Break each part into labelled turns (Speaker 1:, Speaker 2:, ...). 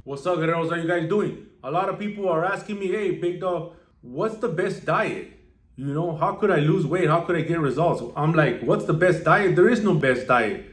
Speaker 1: What's up, Guerreros? How you guys doing? A lot of people are asking me, hey, big dog, what's the best diet? You know, how could I lose weight? How could I get results? I'm like, what's the best diet? There is no best diet.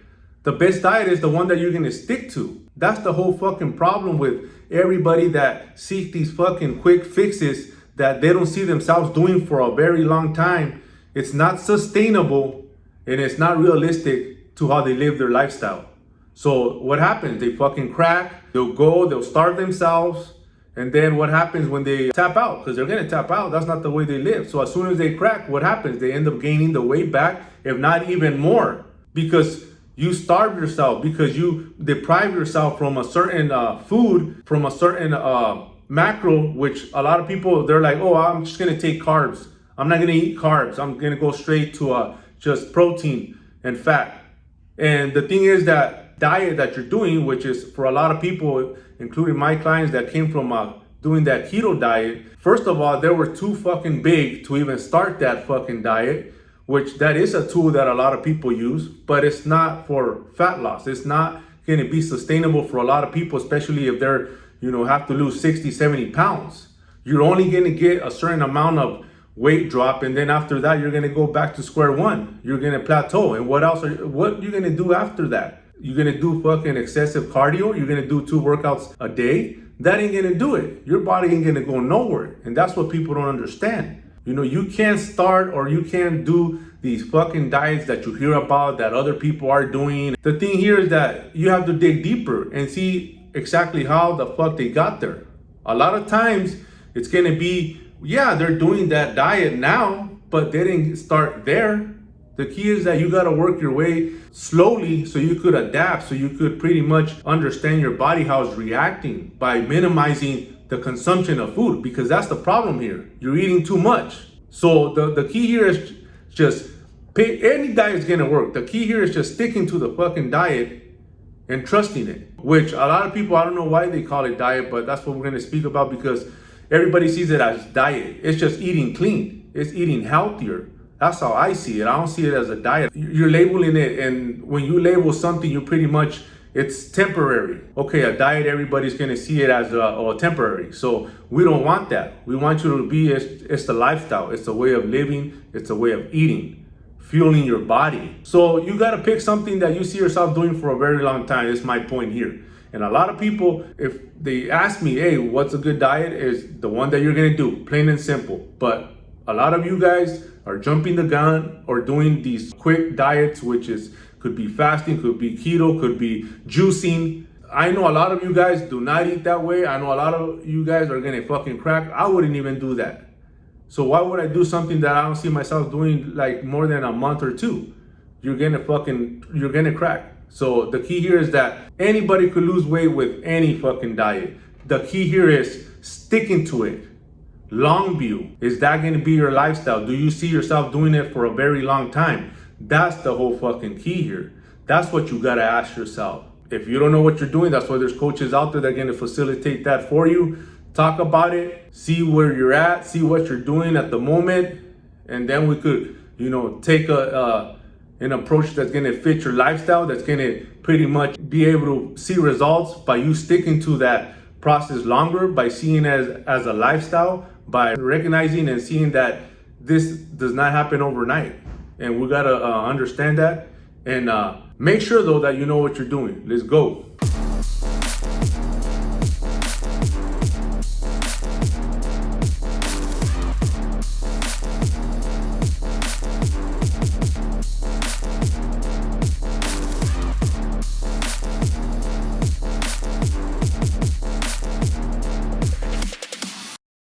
Speaker 1: The best diet is the one that you're gonna stick to. That's the whole fucking problem with everybody that seek these fucking quick fixes that they don't see themselves doing for a very long time. It's not sustainable and it's not realistic to how they live their lifestyle. So what happens? They fucking crack, they'll starve themselves, and then what happens when they tap out? Because they're gonna tap out, that's not the way they live. So as soon as they crack, what happens? They end up gaining the weight back, if not even more, because you starve yourself, because you deprive yourself from a certain food, from a certain macro, which a lot of people, they're like, oh, I'm just gonna take carbs. I'm not gonna eat carbs. I'm gonna go straight to just protein and fat. And the thing is that diet that you're doing, which is for a lot of people, including my clients that came from doing that keto diet, first of all, they were too fucking big to even start that fucking diet, which that is a tool that a lot of people use, but it's not for fat loss. It's not gonna be sustainable for a lot of people, especially if they're, have to lose 60, 70 pounds. You're only gonna get a certain amount of weight drop, and then after that, you're gonna go back to square one. You're gonna plateau. And what are you gonna do after that? You're gonna do fucking excessive cardio? You're gonna do 2 workouts a day? That ain't gonna do it. Your body ain't gonna go nowhere. And that's what people don't understand. You can't start or you can't do these fucking diets that you hear about that other people are doing. The thing here is that you have to dig deeper and see exactly how the fuck they got there. A lot of times it's gonna be, yeah, they're doing that diet now, but they didn't start there. The key is that you gotta work your way slowly so you could adapt, so you could pretty much understand your body, how it's reacting by minimizing the consumption of food, because that's the problem here. You're eating too much. So the key here is just any diet is gonna work. The key here is just sticking to the fucking diet and trusting it, which a lot of people, I don't know why they call it diet, but that's what we're gonna speak about because everybody sees it as diet. It's just eating clean. It's eating healthier. That's how I see it. I don't see it as a diet. You're labeling it, and when you label something, you pretty much, it's temporary. Okay, a diet, everybody's gonna see it as temporary. So we don't want that. We want you to be, it's the lifestyle. It's a way of living. It's a way of eating, fueling your body. So you gotta pick something that you see yourself doing for a very long time. That's my point here. And a lot of people, if they ask me, hey, what's a good diet? Is the one that you're gonna do, plain and simple. But a lot of you guys are jumping the gun or doing these quick diets, which could be fasting, could be keto, could be juicing. I know a lot of you guys do not eat that way. I know a lot of you guys are gonna fucking crack. I wouldn't even do that. So why would I do something that I don't see myself doing like more than a month or 2? You're gonna crack. So the key here is that anybody could lose weight with any fucking diet. The key here is sticking to it. Long view, is that going to be your lifestyle? Do you see yourself doing it for a very long time? That's the whole fucking key here. That's what you got to ask yourself. If you don't know what you're doing, that's why there's coaches out there that are going to facilitate that for you. Talk about it, see where you're at, see what you're doing at the moment, and then we could, take an approach that's going to fit your lifestyle, that's going to pretty much be able to see results by you sticking to that process longer, by seeing it as a lifestyle, by recognizing and seeing that this does not happen overnight. And we gotta understand that and make sure though that you know what you're doing. Let's go.